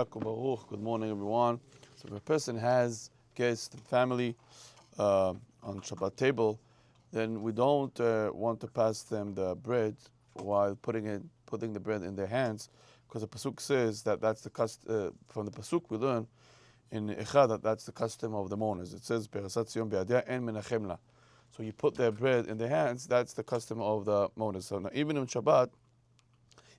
Good morning, everyone. So if a person has guests and family on Shabbat table, then we don't want to pass them the bread while putting the bread in their hands, because the pasuk says that that's the from the pasuk we learn in Echad that's the custom of the mourners. It says Perasat Sion be'adeh en menachem la. So you put their bread in their hands. That's the custom of the mourners. So now, even on Shabbat,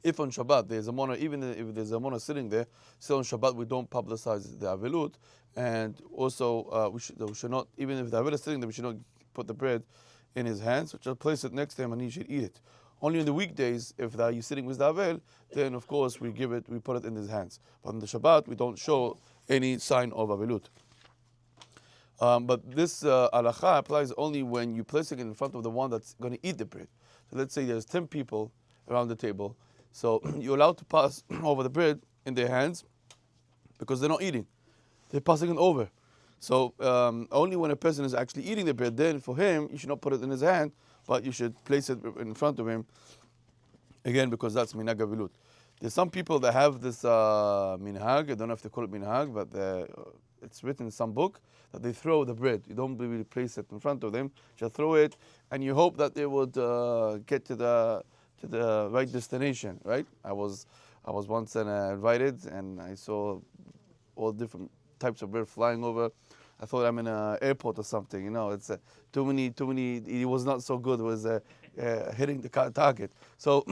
if on Shabbat there's a mourner, even if there's a mourner sitting there, still on Shabbat we don't publicize the avilut, and also we should not, even if the avilut is sitting there, we should not put the bread in his hands. Just place it next to him and he should eat it. Only on the weekdays, if you're sitting with the avel, then of course we put it in his hands. But on the Shabbat we don't show any sign of avilut. But this halacha applies only when you're placing it in front of the one that's going to eat the bread. So let's say there's 10 people around the table. So you're allowed to pass over the bread in their hands because they're not eating. They're passing it over. So only when a person is actually eating the bread, then for him, you should not put it in his hand, but you should place it in front of him, again, because that's minhag avilut. There's some people that have this minhag, I don't know if they call it minhag, but it's written in some book, that they throw the bread. You don't really place it in front of them, you just throw it, and you hope that they would get to the right destination, right? I was once invited, and I saw all different types of birds flying over. I thought I'm in an airport or something. It's too many. It was not so good. It was hitting the target. So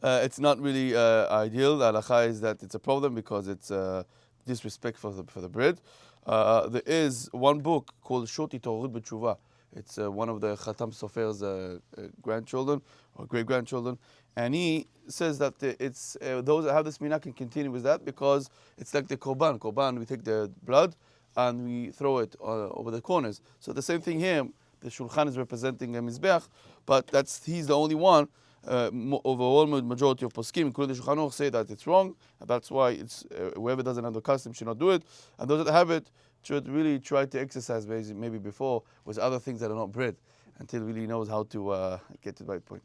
it's not really ideal. The halakha is that it's a problem because it's disrespect for the bread. There is one book called Shoti Torut B'Tshuva. It's one of the Khatam Sofer's grandchildren or great-grandchildren. And he says that it's those that have this minhag can continue with that because it's like the korban. Korban, we take the blood and we throw it over the corners. So the same thing here, the Shulchan is representing a Mizbeach, but he's the only one. Overwhelming majority of poskim, including the Shulchan Aruch, say that it's wrong, and that's why it's whoever doesn't have the custom should not do it, and those that have it should really try to exercise maybe before with other things that are not bread, until really knows how to get to the right point.